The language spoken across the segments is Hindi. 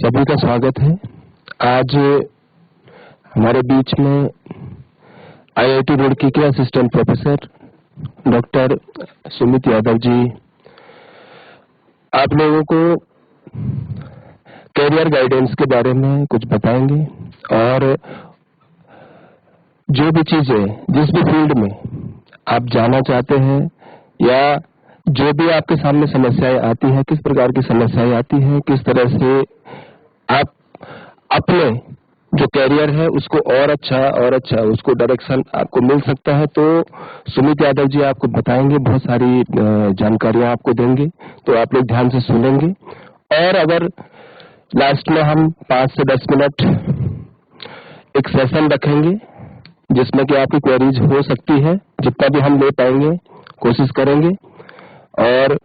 सभी का स्वागत है। आज हमारे बीच में आईआईटी रुड़की के assistant professor doctor Sumit Yadav ji आप लोगों को कैरियर गाइडेंस के बारे में कुछ बताएंगे और जो भी चीजें जिस भी फील्ड में आप जाना चाहते हैं या जो भी आपके सामने समस्याएं आती हैं, किस प्रकार की समस्याएं आती हैं, किस तरह से आप अपने जो कैरियर है उसको और अच्छा उसको डायरेक्शन आपको मिल सकता है। तो सुमित यादव जी आपको बताएंगे, बहुत सारी जानकारियां आपको देंगे, तो आप लोग ध्यान से सुनेंगे। और अगर लास्ट में हम 5 से 10 मिनट एक सेशन रखेंगे जिसमें कि आपकी क्वेरीज हो सकती है, जितना भी हम ले पाएंगे कोशिश करेंगे। और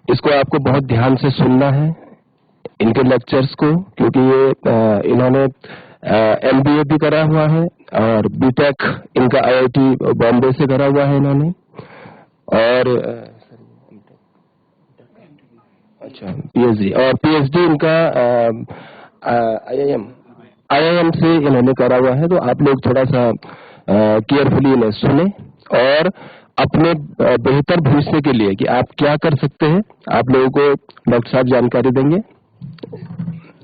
इसको आपको बहुत ध्यान से सुनना है इनके लेक्चर्स को, क्योंकि ये इन्होंने एमबीए भी करा हुआ है और बीटेक इनका आईआईटी बॉम्बे से करा हुआ है इन्होंने। और पीएचडी इनका आईआईएम से इन्होंने करा हुआ है। तो आप लोग थोड़ा सा केयरफुली इन्हें सुने और अपने बेहतर भविष्य के लिए कि आप क्या कर सकते हैं, आप लोगों को डॉक्टर साहब जानकारी देंगे।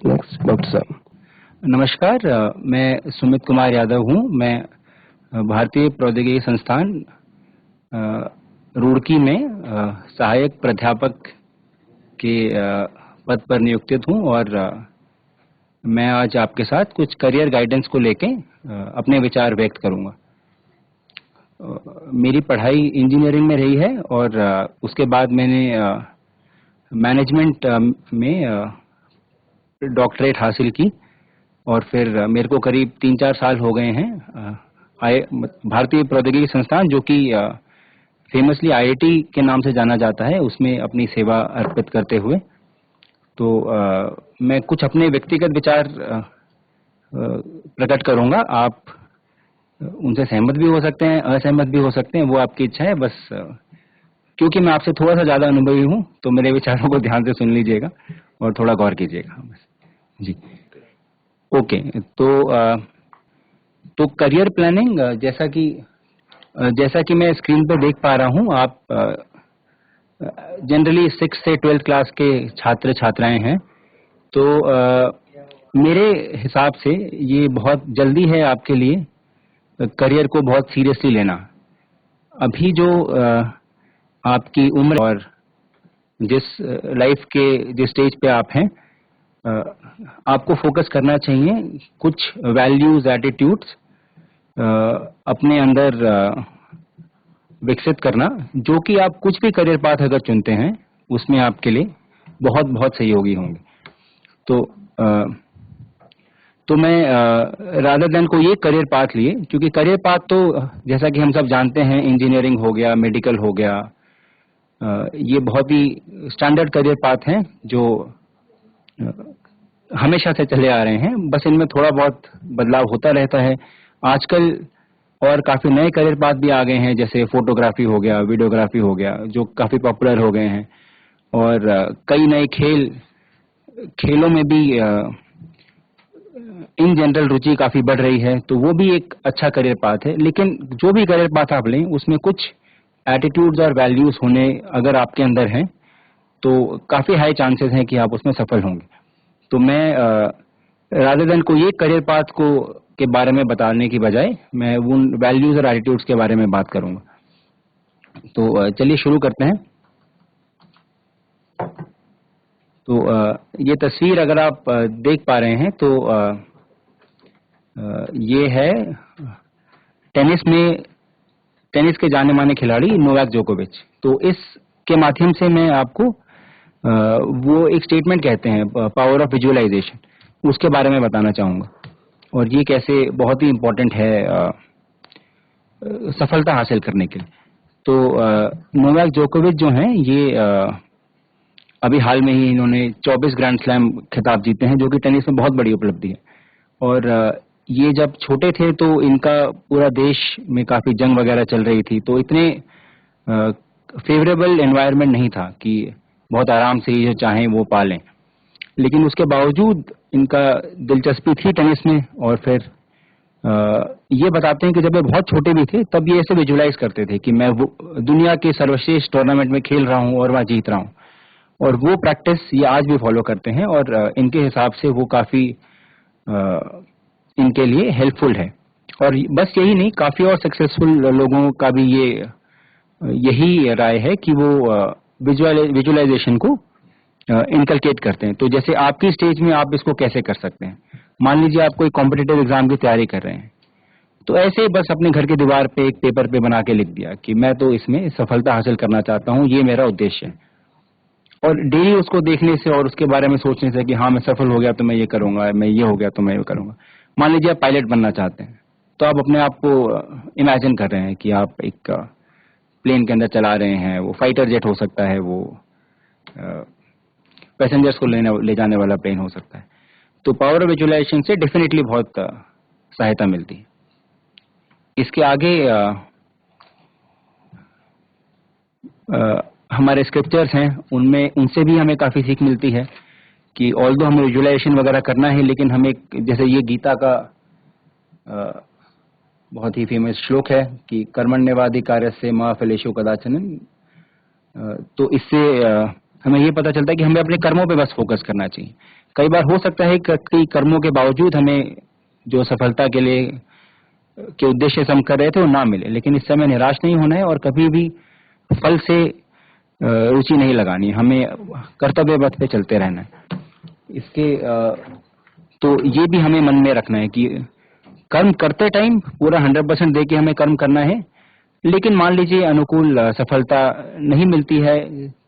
नेक्स्ट डॉक्टर साहब। नमस्कार, मैं सुमित कुमार यादव हूं। मैं भारतीय प्रौद्योगिकी संस्थान रुड़की में सहायक प्राध्यापक के पद पर नियुक्तित हूं और मैं आज आपके साथ कुछ करियर गाइडेंस को लेके अपने विचार व्यक्त करूंगा। मेरी पढ़ाई इंजीनियरिंग में रही है और उसके बाद मैंने मैनेजमेंट में डॉक्टरेट हासिल की और फिर मेरे को करीब 3-4 साल हो गए हैं भारतीय प्रौद्योगिकी संस्थान, जो कि फेमसली आईआईटी के नाम से जाना जाता है, उसमें अपनी सेवा अर्पित करते हुए। तो मैं कुछ अपने व्यक्तिगत विचार प्रकट करूंगा। आप उनसे सहमत भी हो सकते हैं, असहमत भी हो सकते हैं, वो आपकी इच्छा है। बस क्योंकि मैं आपसे थोड़ा सा ज्यादा अनुभवी हूं तो मेरे विचारों को ध्यान से सुन लीजिएगा और थोड़ा गौर कीजिएगा बस जी। ओके, तो करियर प्लानिंग, जैसा कि मैं स्क्रीन पे देख पा रहा हूं, आप जनरली 6 से 12th क्लास के छात्र छात्राएं हैं। तो मेरे हिसाब से ये बहुत जल्दी है आपके लिए करियर को बहुत सीरियसली लेना। अभी जो आपकी उम्र और जिस लाइफ के जिस स्टेज पे आप हैं, आपको फोकस करना चाहिए कुछ वैल्यूज, एटीट्यूड्स अपने अंदर विकसित करना, जो कि आप कुछ भी करियर पाथ अगर चुनते हैं उसमें आपके लिए बहुत बहुत सहयोगी होंगे। तो मैं रादर देन को ये करियर पाथ लिए, क्योंकि करियर पाथ तो जैसा कि हम सब जानते हैं, इंजीनियरिंग हो गया, मेडिकल हो गया, ये बहुत ही स्टैंडर्ड करियर पाथ हैं जो हमेशा से चले आ रहे हैं। बस इनमें थोड़ा बहुत बदलाव होता रहता है। आजकल और काफी नए करियर पाथ भी आ गए हैं, जैसे फोटोग्राफी हो गया, वीडियोग्राफी हो गया, जो काफी पॉपुलर हो गए हैं। और कई नए खेलों में भी इन जनरल रुचि काफी बढ़ रही है, तो वो भी एक अच्छा करियर पाथ है। लेकिन जो भी करियर पाथ आप लें, उसमें कुछ एटीट्यूड्स और वैल्यूज होने अगर आपके अंदर हैं तो काफी हाई चांसेस हैं कि आप उसमें सफल होंगे। तो मैं रादर देन को ये करियर पाथ के बारे में बताने की बजाय मैं उन वैल्यूज और एटीट्यूड्स के बारे में बात करूंगा। तो चलिए शुरू करते हैं। तो ये तस्वीर अगर आप देख पा रहे हैं तो ये है टेनिस के जाने माने खिलाड़ी नोवाक जोकोविच। तो इसके माध्यम से मैं आपको वो एक स्टेटमेंट कहते हैं, पावर ऑफ विजुअलाइजेशन, उसके बारे में बताना चाहूंगा और ये कैसे बहुत ही इम्पोर्टेंट है सफलता हासिल करने के लिए। तो नोवाक जोकोविच जो हैं, ये अभी हाल में ही इन्होंने 24 ग्रैंड स्लैम खिताब जीते हैं, जो कि टेनिस में बहुत बड़ी उपलब्धि है। और ये जब छोटे थे तो इनका पूरा देश में काफी जंग वगैरह चल रही थी, तो इतने फेवरेबल एनवायरनमेंट नहीं था कि बहुत आराम से जो चाहें वो पालें। लेकिन उसके बावजूद इनका दिलचस्पी थी टेनिस में। और फिर ये बताते हैं कि जब वे बहुत छोटे भी थे तब ये ऐसे विजुलाइज करते थे कि मैं वो दुनिया के सर्वश्रेष्ठ टूर्नामेंट में खेल रहा हूँ और वहाँ जीत रहा हूँ, और वो प्रैक्टिस ये आज भी फॉलो करते हैं। और इनके हिसाब से वो काफी इनके लिए हेल्पफुल है। और बस यही नहीं, काफी और सक्सेसफुल लोगों का भी यही राय है कि वो विजुअलाइजेशन को इनकलकेट करते हैं। तो जैसे आपकी स्टेज में आप इसको कैसे कर सकते हैं? मान लीजिए आप कोई कॉम्पिटिटिव एग्जाम की तैयारी कर रहे हैं, तो ऐसे ही बस अपने घर की दीवार पे एक पेपर पे बना के लिख दिया कि मैं तो इसमें सफलता हासिल करना चाहता हूँ, ये मेरा उद्देश्य है। और डेली उसको देखने से और उसके बारे में सोचने से कि हाँ मैं सफल हो गया तो मैं ये करूंगा, मैं ये हो गया तो मैं ये करूंगा। मान लीजिए आप पायलट बनना चाहते हैं, तो आप अपने आप को इमेजिन कर रहे हैं कि आप एक प्लेन के अंदर चला रहे हैं, वो फाइटर जेट हो सकता है, वो पैसेंजर्स को ले जाने वाला प्लेन हो सकता है। तो पावर ऑफ विजुअलाइजेशन से डेफिनेटली बहुत सहायता मिलती है। इसके आगे हमारे स्क्रिप्चर्स हैं, उनमें उनसे भी हमें काफी सीख मिलती है कि ऑल्दो हमें विजुअलाइजेशन वगैरह करना है, लेकिन हमें जैसे ये गीता का बहुत ही फेमस श्लोक है कि कर्मण्यवादी कार्य से मा फलेषु कदाचन। तो इससे हमें ये पता चलता है कि हमें अपने कर्मों पे बस फोकस करना चाहिए। कई बार हो सकता है कि कई कर्मों के बावजूद हमें जो सफलता के लिए के उद्देश्य से हम कर रहे थे वो ना मिले, लेकिन इस समय निराश नहीं होना है और कभी भी फल से रुचि नहीं लगानी है। हमें कर्तव्य पथ पे चलते रहना है। इसके तो ये भी हमें मन में रखना है कि कर्म करते टाइम पूरा 100% दे के हमें कर्म करना है, लेकिन मान लीजिए अनुकूल सफलता नहीं मिलती है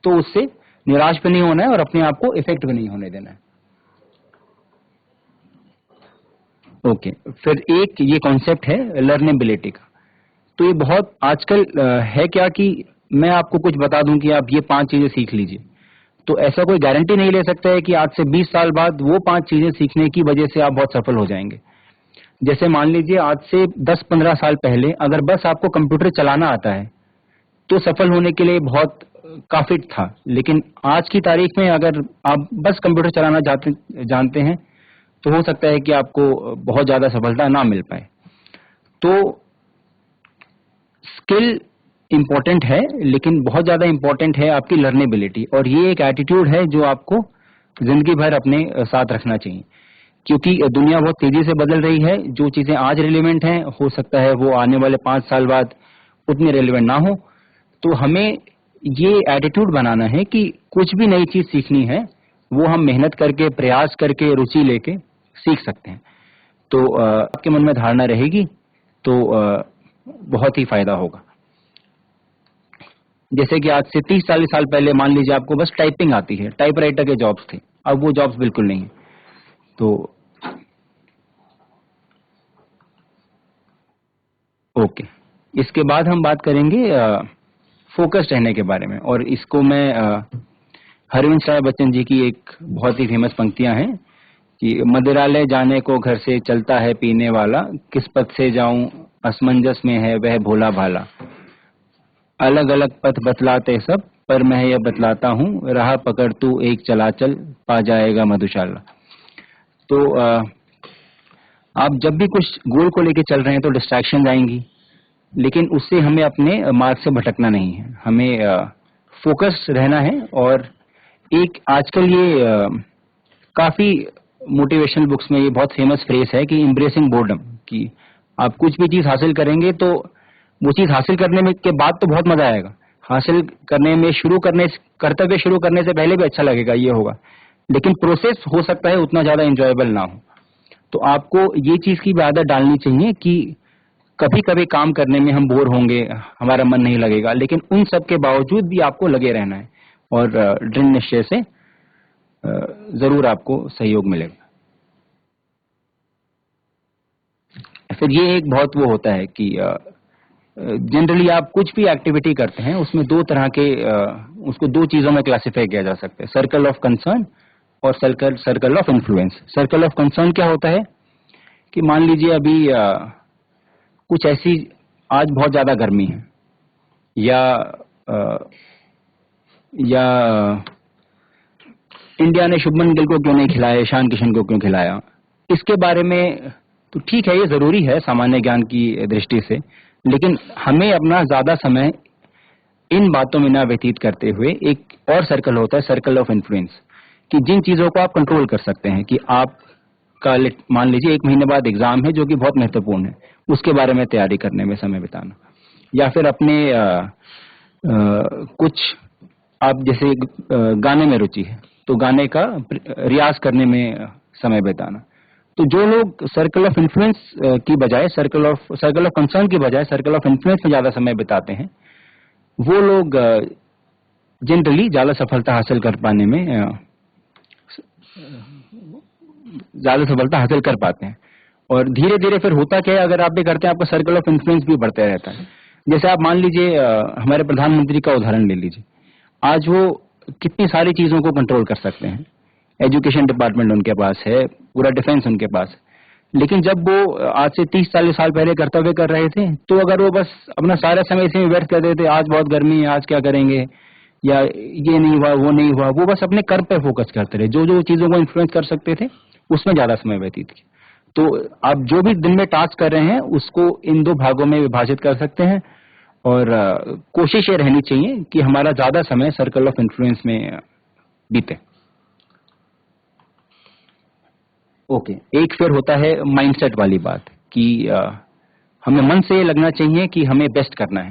तो उससे निराश भी नहीं होना है और अपने आप को इफेक्ट भी नहीं होने देना है। ओके, फिर एक ये कॉन्सेप्ट है लर्नेबिलिटी का। तो ये बहुत आजकल है क्या कि मैं आपको कुछ बता दूं कि आप ये 5 चीजें सीख लीजिए, तो ऐसा कोई गारंटी नहीं ले सकता है कि आज से 20 साल बाद वो 5 चीजें सीखने की वजह से आप बहुत सफल हो जाएंगे। जैसे मान लीजिए आज से 10-15 साल पहले अगर बस आपको कंप्यूटर चलाना आता है तो सफल होने के लिए बहुत काफी था, लेकिन आज की तारीख में अगर आप बस कंप्यूटर चलाना जानते हैं तो हो सकता है कि आपको बहुत ज्यादा सफलता ना मिल पाए। तो स्किल इम्पोर्टेंट है, लेकिन बहुत ज्यादा इम्पोर्टेंट है आपकी लर्नेबिलिटी, और ये एक एटीट्यूड है जो आपको जिंदगी भर अपने साथ रखना चाहिए, क्योंकि दुनिया बहुत तेजी से बदल रही है। जो चीजें आज रिलेवेंट हैं हो सकता है वो आने वाले 5 साल बाद उतनी रिलेवेंट ना हो। तो हमें ये एटीट्यूड बनाना है कि कुछ भी नई चीज सीखनी है वो हम मेहनत करके, प्रयास करके, रुचि लेके सीख सकते हैं। तो आपके मन में धारणा रहेगी तो बहुत ही फायदा होगा। जैसे कि आज से 30-40 साल पहले मान लीजिए आपको बस टाइपिंग आती है, टाइपराइटर के जॉब्स थे, अब वो जॉब्स बिल्कुल नहीं है। तो ओके, इसके बाद हम बात करेंगे फोकस रहने के बारे में, और इसको मैं हरिवंश राय बच्चन जी की एक बहुत ही फेमस पंक्तियां हैं कि मदिरालय जाने को घर से चलता है पीने वाला, किस पथ से जाऊं असमंजस में है वह भोला भाला, अलग अलग पथ बतलाते सब पर मैं यह बतलाता हूँ, राह पकड़ तू एक चलाचल पा जाएगा मधुशाला। तो आप जब भी कुछ गोल को लेके चल रहे हैं तो डिस्ट्रैक्शन आएंगी, लेकिन उससे हमें अपने मार्ग से भटकना नहीं है, हमें फोकस रहना है। और एक आजकल ये काफी मोटिवेशनल बुक्स में ये बहुत फेमस फ्रेज है कि एम्ब्रेसिंग बोर्डम, कि आप कुछ भी चीज हासिल करेंगे तो वो चीज हासिल करने में के बाद तो बहुत मजा आएगा, हासिल करने में कर्तव्य शुरू करने से पहले भी अच्छा लगेगा, ये होगा, लेकिन प्रोसेस हो सकता है उतना ज्यादा एंजॉयबल ना हो। तो आपको ये चीज की भी आदत डालनी चाहिए कि कभी कभी काम करने में हम बोर होंगे, हमारा मन नहीं लगेगा, लेकिन उन सब के बावजूद भी आपको लगे रहना है और दृढ़ निश्चय से जरूर आपको सहयोग मिलेगा। फिर ये एक बहुत वो होता है कि जनरली आप कुछ भी एक्टिविटी करते हैं उसमें 2 तरह के उसको 2 चीजों में क्लासिफाई किया जा सकता है, सर्कल ऑफ कंसर्न और circle of influence. Circle of concern क्या होता है कि मान लीजिए अभी कुछ ऐसी, आज बहुत ज्यादा गर्मी है या इंडिया ने शुभमन गिल को क्यों नहीं खिलाया, ईशान किशन को क्यों खिलाया, इसके बारे में तो ठीक है, ये जरूरी है सामान्य ज्ञान की दृष्टि से, लेकिन हमें अपना ज्यादा समय इन बातों में ना व्यतीत करते हुए एक और सर्कल होता है, सर्कल ऑफ इन्फ्लुएंस, कि जिन चीजों को आप कंट्रोल कर सकते हैं, कि आप का मान लीजिए 1 महीने बाद एग्जाम है जो कि बहुत महत्वपूर्ण है, उसके बारे में तैयारी करने में समय बिताना, या फिर अपने कुछ आप जैसे गाने में रुचि है तो गाने का रियाज करने में समय बिताना। तो जो लोग सर्कल ऑफ इन्फ्लुएंस की बजाय सर्कल ऑफ कंसर्न की बजाय सर्कल ऑफ इन्फ्लुएंस में ज्यादा समय बिताते हैं, वो लोग जनरली ज्यादा सफलता हासिल कर पाने में ज्यादा सफलता हासिल कर पाते हैं। और धीरे धीरे फिर होता क्या है, अगर आप भी करते हैं आपका सर्कल ऑफ इन्फ्लुएंस भी बढ़ता रहता है। जैसे आप मान लीजिए हमारे प्रधानमंत्री का उदाहरण ले लीजिए, आज वो कितनी सारी चीजों को कंट्रोल कर सकते हैं, एजुकेशन डिपार्टमेंट उनके पास है, पूरा डिफेंस उनके पास है, लेकिन जब वो आज से 30-40 साल पहले कर्तव्य कर रहे थे तो अगर वो बस अपना सारा समय इसी में व्यर्थ कर देते, आज बहुत गर्मी है आज क्या करेंगे, या ये नहीं हुआ वो नहीं हुआ, वो बस अपने कर्म पे फोकस करते रहे, जो जो चीजों को इन्फ्लुएंस कर सकते थे उसमें ज्यादा समय व्यतीत किया। तो आप जो भी दिन में टास्क कर रहे हैं उसको इन 2 भागों में विभाजित कर सकते हैं, और कोशिश ये रहनी चाहिए कि हमारा ज्यादा समय सर्कल ऑफ इन्फ्लुएंस में बीते। ओके, एक फिर होता है माइंडसेट वाली बात कि हमें मन से ये लगना चाहिए कि हमें बेस्ट करना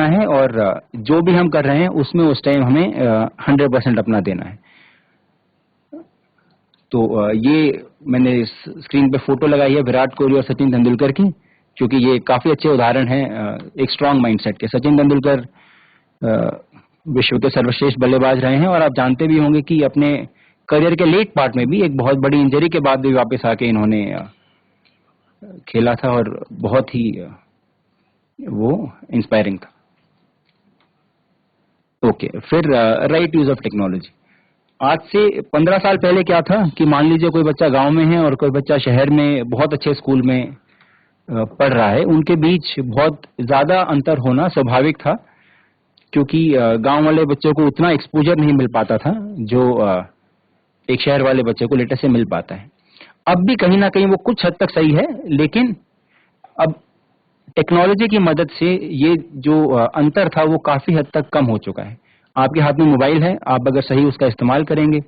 है, और जो भी हम कर रहे हैं उसमें उस टाइम हमें 100% अपना देना है। तो ये मैंने स्क्रीन पे फोटो लगाई है विराट कोहली और सचिन तेंदुलकर की, क्योंकि ये काफी अच्छे उदाहरण हैं एक स्ट्रांग माइंडसेट के। सचिन तेंदुलकर विश्व के सर्वश्रेष्ठ बल्लेबाज रहे हैं, और आप जानते भी होंगे कि अपने करियर के लेट पार्ट में भी एक बहुत बड़ी इंजरी के बाद भी वापस आके इन्होंने खेला था, और बहुत ही वो इंस्पायरिंग था। ओके, फिर राइट यूज ऑफ टेक्नोलॉजी। आज से 15 साल पहले क्या था कि मान लीजिए कोई बच्चा गांव में है और कोई बच्चा शहर में बहुत अच्छे स्कूल में पढ़ रहा है, उनके बीच बहुत ज्यादा अंतर होना स्वाभाविक था, क्योंकि गांव वाले बच्चों को उतना एक्सपोजर नहीं मिल पाता था जो एक शहर वाले बच्चे को लेटेस्ट से मिल पाता है। अब भी कहीं ना कहीं वो कुछ हद तक सही है, लेकिन अब टेक्नोलॉजी की मदद से ये जो अंतर था वो काफी हद तक कम हो चुका है। आपके हाथ में मोबाइल है, आप अगर सही उसका इस्तेमाल करेंगे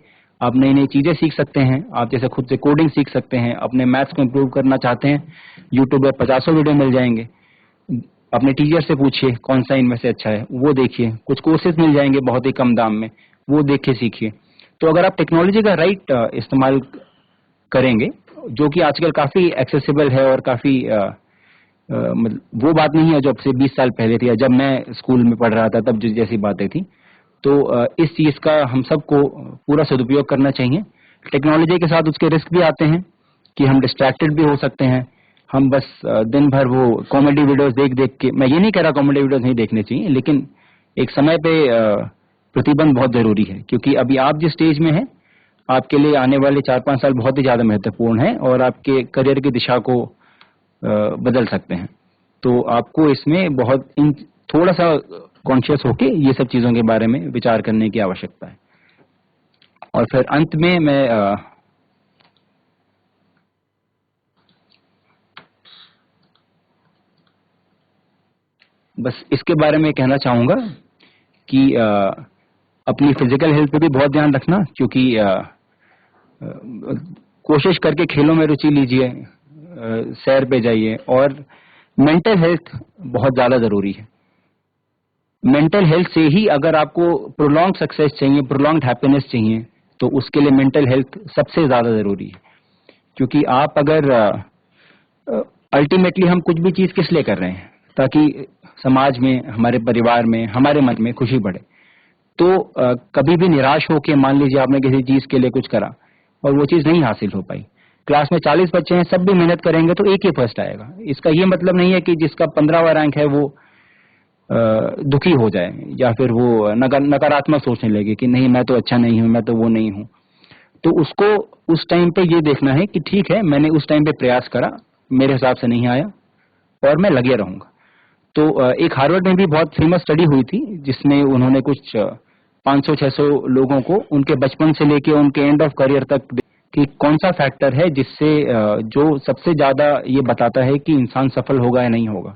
आप नई नई चीजें सीख सकते हैं, आप जैसे खुद से कोडिंग सीख सकते हैं, अपने मैथ्स को इम्प्रूव करना चाहते हैं, यूट्यूब पर 50 वीडियो मिल जाएंगे, अपने टीचर से पूछिए कौन सा इनमें से अच्छा है वो देखिए, कुछ कोर्सेज मिल जाएंगे बहुत ही कम दाम में, वो देख के सीखिए। तो अगर आप टेक्नोलॉजी का राइट इस्तेमाल करेंगे, जो कि आजकल काफी एक्सेसिबल है और काफी मतलब वो बात नहीं है जो अब से 20 साल पहले थी या जब मैं स्कूल में पढ़ रहा था तब जैसी बातें थी, तो इस चीज का हम सबको पूरा सदुपयोग करना चाहिए। टेक्नोलॉजी के साथ उसके रिस्क भी आते हैं कि हम डिस्ट्रैक्टेड भी हो सकते हैं, हम बस दिन भर वो कॉमेडी वीडियोस देख के, मैं ये नहीं कह रहा कॉमेडी वीडियोस नहीं देखने चाहिए, लेकिन एक समय पे प्रतिबंध बहुत जरूरी है, क्योंकि अभी आप जिस स्टेज में हैं आपके लिए आने वाले 4-5 साल बहुत ही ज्यादा महत्वपूर्ण है और आपके करियर की दिशा को बदल सकते हैं। तो आपको इसमें बहुत थोड़ा सा कॉन्शियस होके ये सब चीजों के बारे में विचार करने की आवश्यकता है। और फिर अंत में मैं बस इसके बारे में कहना चाहूंगा कि अपनी फिजिकल हेल्थ पे भी बहुत ध्यान रखना, क्योंकि कोशिश करके खेलों में रुचि लीजिए, सैर पे जाइए, और मेंटल हेल्थ बहुत ज्यादा जरूरी है। मेंटल हेल्थ से ही अगर आपको प्रोलॉन्ग सक्सेस चाहिए, प्रोलॉन्ग हैप्पीनेस चाहिए, तो उसके लिए मेंटल हेल्थ सबसे ज्यादा जरूरी है। क्योंकि आप अगर अल्टीमेटली हम कुछ भी चीज किस लिए कर रहे हैं, ताकि समाज में, हमारे परिवार में, हमारे मन में खुशी बढ़े। तो कभी भी निराश होकर मान लीजिए आपने किसी चीज के लिए कुछ करा और वो चीज नहीं हासिल हो पाई, क्लास में 40 बच्चे हैं, सब भी मेहनत करेंगे तो एक ही फर्स्ट आएगा। इसका ये मतलब नहीं है कि जिसका 15वां रैंक है वो दुखी हो जाए या फिर वो नकारात्मक सोचने लगे कि नहीं मैं तो अच्छा नहीं हूं, मैं तो वो नहीं हूं। तो उसको उस टाइम पे ये देखना है कि ठीक है, मैंने उस टाइम पे प्रयास करा, मेरे हिसाब से नहीं आया और मैं लगे रहूंगा। तो एक हार्वर्ड में भी बहुत फेमस स्टडी हुई थी जिसमें उन्होंने कुछ 500-600 लोगों को उनके बचपन से लेके उनके एंड ऑफ करियर तक कि कौन सा फैक्टर है जिससे जो सबसे ज्यादा ये बताता है कि इंसान सफल होगा या नहीं होगा।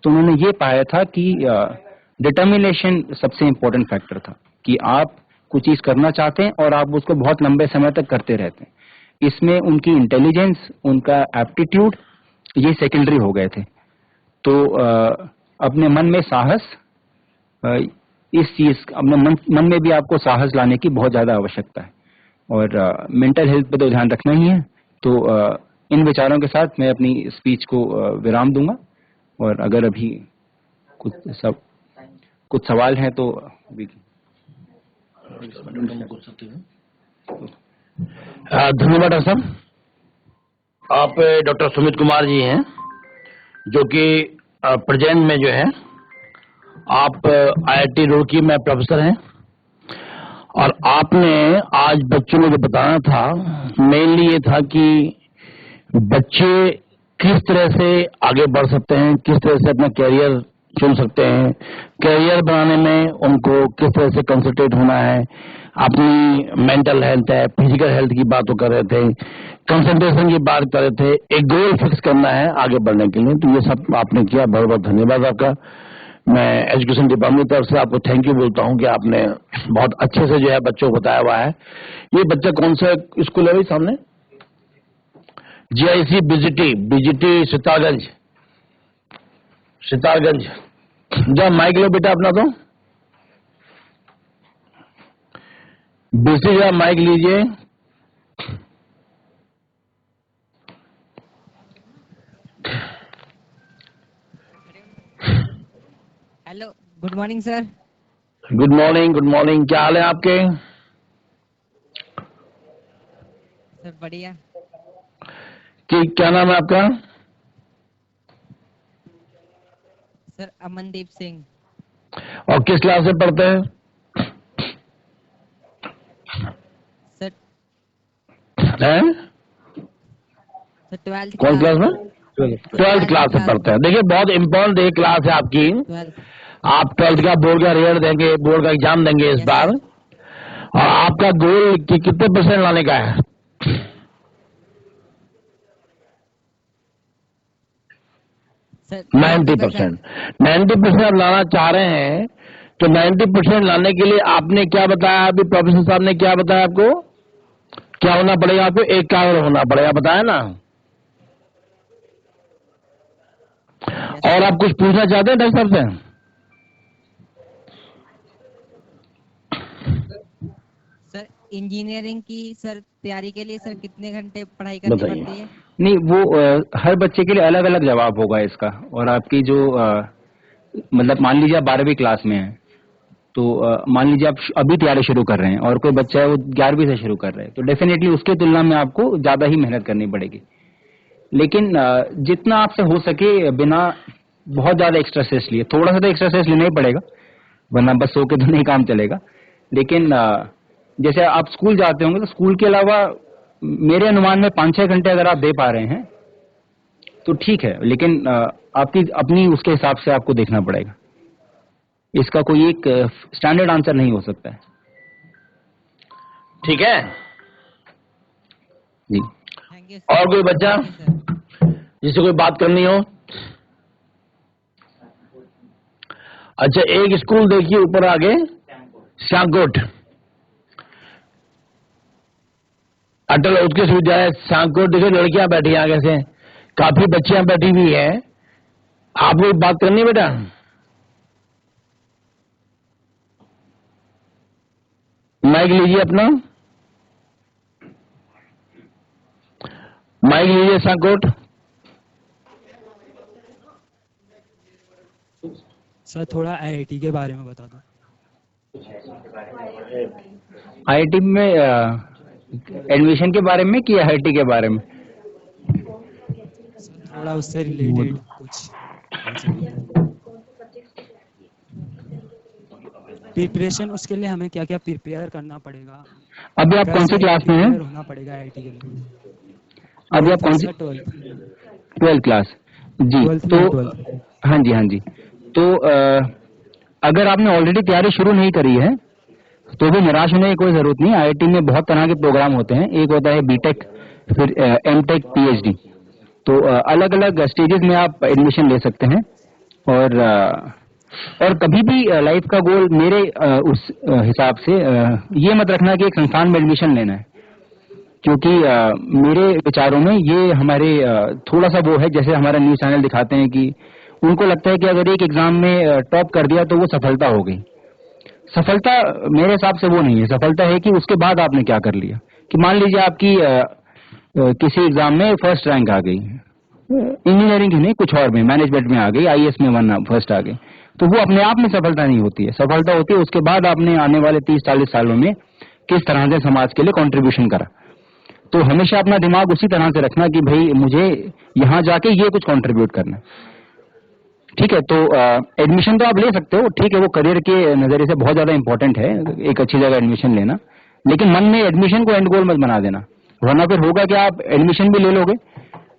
तो उन्होंने ये पाया था कि डिटर्मिनेशन सबसे इम्पोर्टेंट फैक्टर था कि आप कुछ चीज करना चाहते हैं और आप उसको बहुत लंबे समय तक करते रहते हैं। इसमें उनकी इंटेलिजेंस, उनका एप्टीट्यूड ये सेकेंडरी हो गए थे। तो अपने मन में साहस, इस चीज अपने मन में भी आपको साहस लाने की बहुत ज्यादा आवश्यकता है और मेंटल हेल्थ पे तो ध्यान रखना ही है। तो इन विचारों के साथ मैं अपनी स्पीच को विराम दूंगा और अगर अभी कुछ सवाल हैं तो अभी धन्यवाद डॉक्टर साहब। आप डॉक्टर सुमित कुमार जी हैं जो कि प्रेजेंट में जो है आप IIT रुड़की में प्रोफेसर हैं और आपने आज बच्चों को जो बताना था मेनली ये था कि बच्चे किस तरह से आगे बढ़ सकते हैं, किस तरह से अपना कैरियर चुन सकते हैं, कैरियर बनाने में उनको किस तरह से कंसंट्रेट होना है, अपनी मेंटल हेल्थ है, फिजिकल हेल्थ की बात कर रहे थे, कंसंट्रेशन की बात कर रहे थे, एक गोल फिक्स करना है आगे बढ़ने के लिए। तो ये सब आपने किया, बहुत बहुत धन्यवाद आपका। मैं एजुकेशन डिपार्टमेंट की तरफ से आपको थैंक यू बोलता हूं कि आपने बहुत अच्छे से जो है बच्चों को बताया हुआ है। ये बच्चा कौन सा स्कूल है भाई सामने? GIC BGT Sitarganj. जरा माइक लो बेटा अपना, तो BC जरा माइक लीजिए। Hello, good morning sir. Good morning. क्या हाल है आपके? सर बढ़िया। कि क्या नाम है आपका? सर अमनदीप सिंह। और किस क्लास में पढ़ते हैं? सर हैं? सर 12th कौन क्लास में? 12th क्लास में पढ़ते हैं। देखिए बहुत इम्पोर्टेंट एक क्लास है आपकी। 12th। आप 12th का बोर्ड का रिजल्ट देंगे, बोर्ड का एग्जाम देंगे इस बार, और आपका गोल कितने % लाने का है? सर 90%। 90% आप लाना चाह रहे हैं, तो 90% लाने के लिए आपने क्या बताया अभी? प्रोफेसर साहब ने क्या बताया आपको? क्या होना पड़ेगा आपको? एकाग्र होना पड़ेगा, बताया ना। और आप कुछ पूछना चाहते हैं डॉक्टर साहब से? सर इंजीनियरिंग की सर तैयारी के लिए सर कितने घंटे पढ़ाई करनी बताइए। पड़ती है? नहीं, वो हर बच्चे के लिए अलग अलग जवाब होगा इसका। और आपकी जो मतलब मान लीजिए आप 12वीं क्लास में हैं, तो मान लीजिए आप अभी तैयारी शुरू कर रहे हैं और कोई बच्चा है वो 11वीं से शुरू कर रहा है, तो डेफिनेटली उसके तुलना में आपको ज्यादा ही मेहनत करनी पड़ेगी। लेकिन जितना आपसे हो सके बिना बहुत ज्यादा एक्स्ट्रा स्ट्रेस लिए, थोड़ा सा तो एक्स्ट्रा स्ट्रेस लेना ही पड़ेगा, वरना बस सो के तो नहीं काम चलेगा। लेकिन जैसे आप स्कूल जाते होंगे तो स्कूल के अलावा मेरे अनुमान में 5-6 घंटे अगर आप दे पा रहे हैं तो ठीक है, लेकिन आपकी अपनी उसके हिसाब से आपको देखना पड़ेगा। इसका कोई एक स्टैंडर्ड आंसर नहीं हो सकता है। ठीक है जी। Thank you. और कोई बच्चा जिसे कोई बात करनी हो? अच्छा, एक स्कूल देखिए ऊपर आगे, श्यामकोट अटल उत्कृष्ट विद्यालय श्यामकोट। देखिए लड़कियां बैठी हैं आगे से, काफी बच्चियां बैठी हुई हैं। आप लोग बात करनी है बेटा? माइक लीजिए अपना, माइक लीजिए श्यामकोट। सर थोड़ा IIT के बारे में बता दो। IIT में एडमिशन के बारे में कि IIT के बारे में? सर थोड़ा उससे रिलेटेड कुछ प्रिपरेशन, उसके लिए हमें क्या क्या प्रिपेयर करना पड़ेगा? अभी आप कौन सी क्लास में हैं? प्रिपेयर होना पड़ेगा IIT के लिए। अभी आप कौन सी? 12th class. जी। 12th तो में 12th। हाँ जी। तो अगर आपने ऑलरेडी तैयारी शुरू नहीं करी है तो भी निराश होने की कोई जरूरत नहीं। आईआईटी में बहुत तरह के प्रोग्राम होते हैं, एक होता है बीटेक, फिर एमटेक, पीएचडी। तो अलग अलग स्टेजेस में आप एडमिशन ले सकते हैं। और कभी भी लाइफ का गोल मेरे उस हिसाब से ये मत रखना कि एक संस्थान में एडमिशन लेना है, क्योंकि मेरे विचारों में ये हमारे थोड़ा सा वो है, जैसे हमारा न्यूज चैनल दिखाते हैं कि उनको लगता है कि अगर एक एग्जाम में टॉप कर दिया तो वो सफलता हो गई। सफलता मेरे हिसाब से वो नहीं है। सफलता है कि उसके बाद आपने क्या कर लिया। कि मान लीजिए आपकी किसी एग्जाम में फर्स्ट रैंक आ गई, इंजीनियरिंग ही नहीं कुछ और में, मैनेजमेंट में आ गई, आईएएस में वरना फर्स्ट आ गई, तो वो अपने आप में सफलता नहीं होती है। सफलता होती है उसके बाद आपने आने वाले 30-40 सालों में किस तरह से समाज के लिए कंट्रीब्यूशन करा। तो हमेशा अपना दिमाग उसी तरह से रखना कि भाई मुझे यहाँ जाके ये कुछ कंट्रीब्यूट करना है। ठीक है, तो एडमिशन तो आप ले सकते हो, ठीक है, वो करियर के नजरिए से बहुत ज्यादा इंपॉर्टेंट है एक अच्छी जगह एडमिशन लेना, लेकिन मन में एडमिशन को एंड गोल मत बना देना, वरना फिर होगा कि आप एडमिशन भी ले लोगे,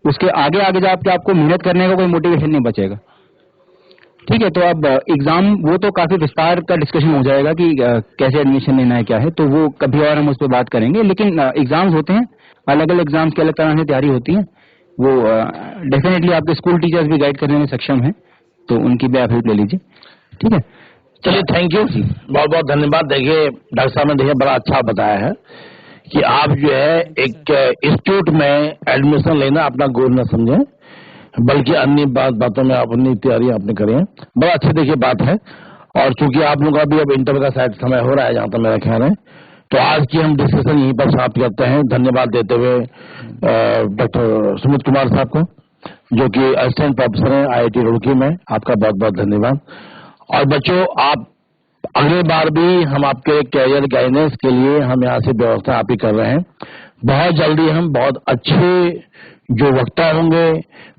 उसके आगे आगे जाके आपको मेहनत करने का कोई मोटिवेशन नहीं बचेगा। ठीक है, तो अब एग्जाम वो तो काफी विस्तार का डिस्कशन हो जाएगा कि कैसे एडमिशन लेना है क्या है, तो वो कभी और हम उस पर बात करेंगे। लेकिन एग्जाम्स होते हैं, अलग अलग एग्जाम्स की अलग तरह से तैयारी होती है, वो डेफिनेटली आपके स्कूल टीचर्स भी गाइड करने में सक्षम है, तो उनकी भी आप हेल्प ले लीजिए। ठीक है, चलिए, थैंक यू, बहुत बहुत धन्यवाद। देखिए डॉक्टर साहब ने देखिए बड़ा अच्छा बताया है कि आप जो है एक इंस्टीट्यूट में एडमिशन लेना अपना गोल न समझें, बल्कि अन्य बातों में आप अपनी तैयारी आपने करें। बड़ा अच्छी देखिए बात है। और चूंकि आप लोगों का भी अब इंटरव्यू का शायद समय हो रहा है, जहां तक मेरा ख्याल है, तो आज की हम डिस्कशन यहीं पर समाप्त करते हैं। धन्यवाद देते हुए डॉक्टर सुमित कुमार साहब को, जो कि असिस्टेंट प्रोफेसर हैं आईआईटी रुड़की में, आपका बहुत बहुत धन्यवाद। और बच्चों, आप अगली बार भी हम आपके कैरियर गाइडेंस के लिए हम यहाँ से व्यवस्था आप ही कर रहे हैं। बहुत जल्दी हम बहुत अच्छे जो वक्ता होंगे,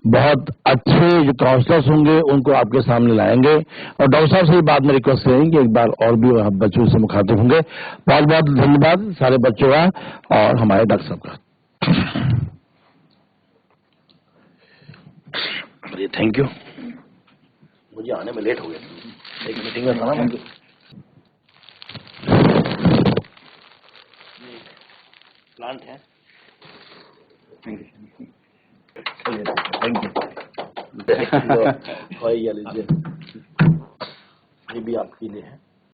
बहुत अच्छे जो काउंसलर्स होंगे, उनको आपके सामने लाएंगे। और डॉक्टर साहब से बाद में रिक्वेस्ट करेंगे एक बार और भी हम बच्चों से मुखातिब होंगे। बहुत बहुत धन्यवाद सारे बच्चों का और हमारे डॉक्टर साहब का। Thank you. मुझे आने में लेट हो गया, एक मीटिंग में था ना। प्लांट है। Thank you. ये भी आपके लिए है।